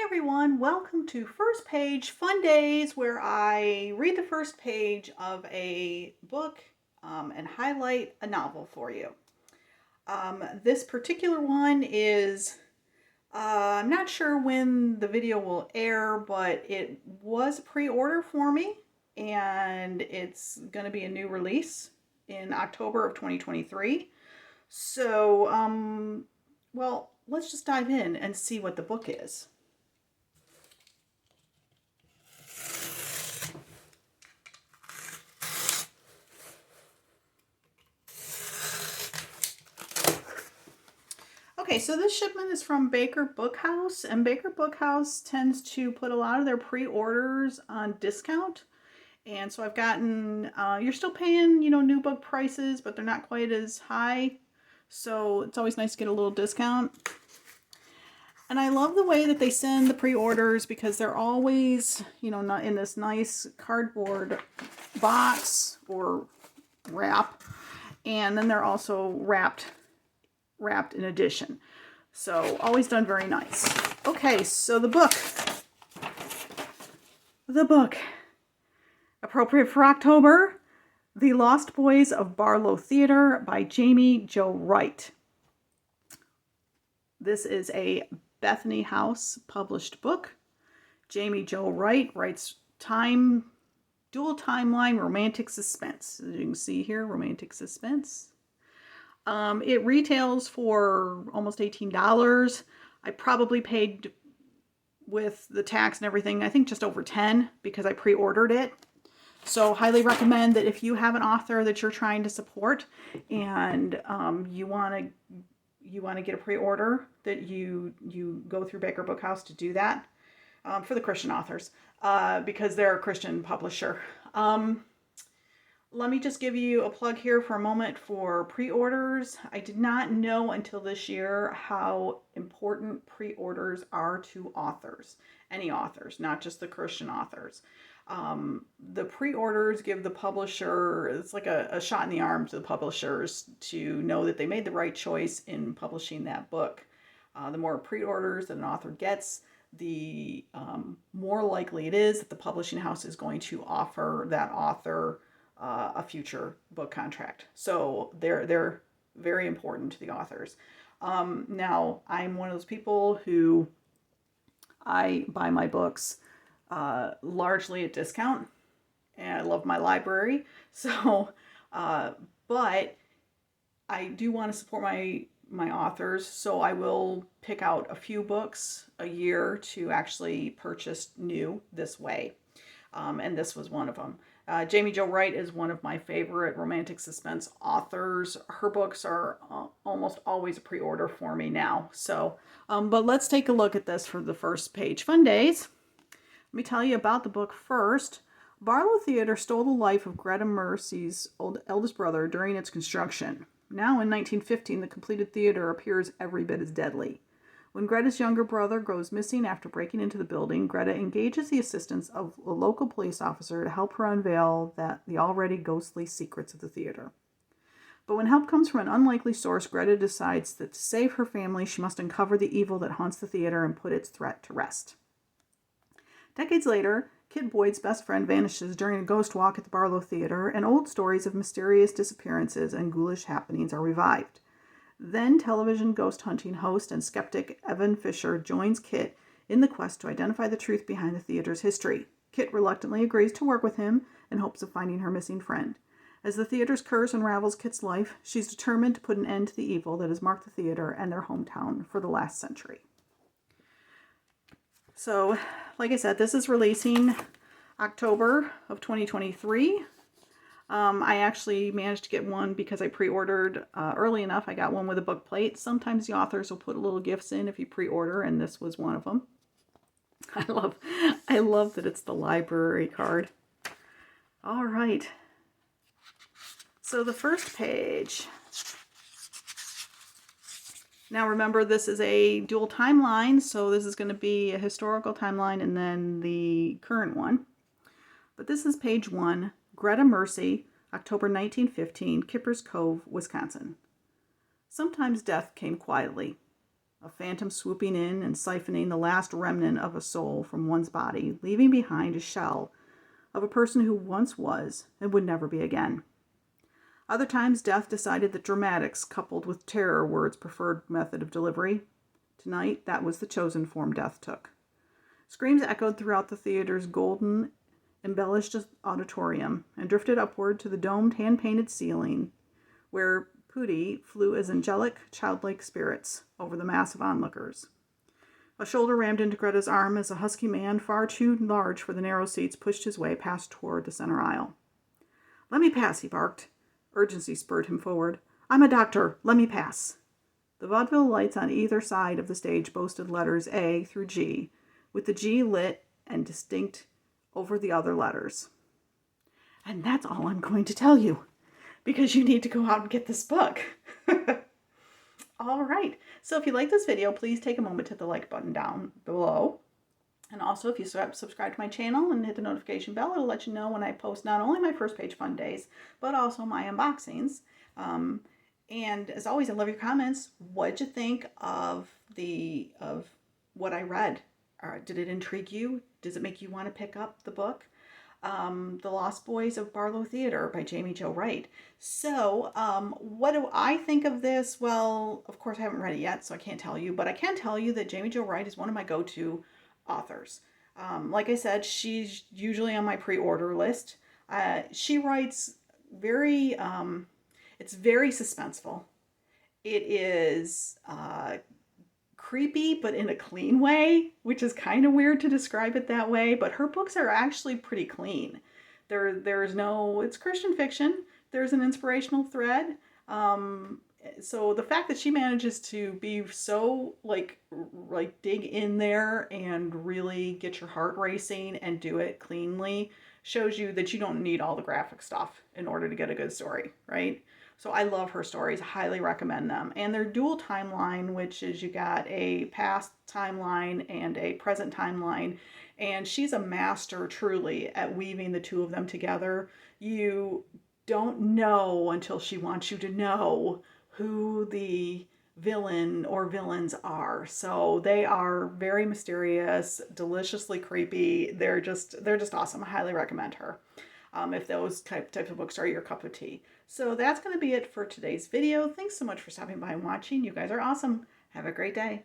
Everyone, welcome to First Page Fundays, where I read the first page of a book and highlight a novel for you. This particular one is, I'm not sure when the video will air, but it was a pre-order for me, and it's going to be a new release in October of 2023. So, well, let's just dive in and see what the book is. Okay, so this shipment is from Baker Bookhouse, and Baker Bookhouse tends to put a lot of their pre-orders on discount. And so I've gotten, you're still paying, new book prices, but they're not quite as high. So it's always nice to get a little discount. And I love the way that they send the pre-orders because they're always, not in this nice cardboard box or wrap. And then they're also wrapped in addition. So always done very nice. Okay, so the book. Appropriate for October, The Lost Boys of Barlowe Theater by Jaime Jo Wright. This is a Bethany House published book. Jaime Jo Wright writes dual timeline romantic suspense. As you can see here, romantic suspense. It retails for almost $18. I probably paid with the tax and everything, I think just over $10 because I pre-ordered it. So highly recommend that if you have an author that you're trying to support and you want to get a pre-order, that you go through Baker Bookhouse to do that for the Christian authors because they're a Christian publisher. Let me just give you a plug here for a moment for pre-orders. I did not know until this year how important pre-orders are to authors, any authors, not just the Christian authors. The pre-orders give the publisher, it's like a shot in the arm to the publishers to know that they made the right choice in publishing that book. The more pre-orders that an author gets, the more likely it is that the publishing house is going to offer that author a future book contract. So they're very important to the authors. Now, I'm one of those people who I buy my books largely at discount, and I love my library. So, but I do want to support my authors, so I will pick out a few books a year to actually purchase new this way. And this was one of them. Jaime Jo Wright is one of my favorite romantic suspense authors. Her books are almost always a pre-order for me now. So, but let's take a look at this for the first page. Fun days. Let me tell you about the book first. Barlowe Theater stole the life of Greta Mercy's eldest brother during its construction. Now in 1915, the completed theater appears every bit as deadly. When Greta's younger brother goes missing after breaking into the building, Greta engages the assistance of a local police officer to help her unveil the already ghostly secrets of the theater. But when help comes from an unlikely source, Greta decides that to save her family, she must uncover the evil that haunts the theater and put its threat to rest. Decades later, Kid Boyd's best friend vanishes during a ghost walk at the Barlowe Theater, and old stories of mysterious disappearances and ghoulish happenings are revived. Then television ghost hunting host and skeptic Evan Fisher joins Kit in the quest to identify the truth behind the theater's history. Kit reluctantly agrees to work with him in hopes of finding her missing friend. As the theater's curse unravels Kit's life, she's determined to put an end to the evil that has marked the theater and their hometown for the last century. So, like I said, this is releasing October of 2023. I actually managed to get one because I pre-ordered early enough. I got one with a book plate. Sometimes the authors will put little gifts in if you pre-order, and this was one of them. I love that it's the library card. All right. So the first page. Now remember, this is a dual timeline, so this is going to be a historical timeline and then the current one. But this is page 1. Greta Mercy, October 1915, Kippers Cove, Wisconsin. Sometimes death came quietly. a phantom swooping in and siphoning the last remnant of a soul from one's body, leaving behind a shell of a person who once was and would never be again. Other times, death decided that dramatics coupled with terror were its preferred method of delivery. Tonight, that was the chosen form death took. Screams echoed throughout the theater's golden, embellished auditorium and drifted upward to the domed, hand-painted ceiling, where Pooty flew as angelic, childlike spirits over the mass of onlookers. A shoulder rammed into Greta's arm as a husky man, far too large for the narrow seats, pushed his way past toward the center aisle. "Let me pass," he barked. Urgency spurred him forward. "I'm a doctor. Let me pass." The vaudeville lights on either side of the stage boasted letters A through G, with the G lit and distinct over the other letters. And that's all I'm going to tell you, because you need to go out and get this book. All right. So if you like this video, please take a moment to hit the like button down below. And also, if you subscribe to my channel and hit the notification bell, it'll let you know when I post not only my first page Fundays, but also my unboxings. And as always, I love your comments. What'd you think of what I read? Did it intrigue you? Does it make you want to pick up the book? The Lost Boys of Barlowe Theater by Jaime Jo Wright. So, what do I think of this? Well, of course, I haven't read it yet, so I can't tell you. But I can tell you that Jaime Jo Wright is one of my go-to authors. Like I said, she's usually on my pre-order list. She writes very, it's very suspenseful. It is creepy, but in a clean way, which is kind of weird to describe it that way. But her books are actually pretty clean. There's no, it's Christian fiction. There's an inspirational thread. So the fact that she manages to be so like dig in there and really get your heart racing and do it cleanly shows you that you don't need all the graphic stuff in order to get a good story, right? So I love her stories, highly recommend them. And they're dual timeline, which is you got a past timeline and a present timeline. And she's a master truly at weaving the two of them together. You don't know until she wants you to know who the villain or villains are. So they are very mysterious, deliciously creepy. They're just awesome. I highly recommend her. If those types of books are your cup of tea. So that's going to be it for today's video. Thanks so much for stopping by and watching. You guys are awesome. Have a great day.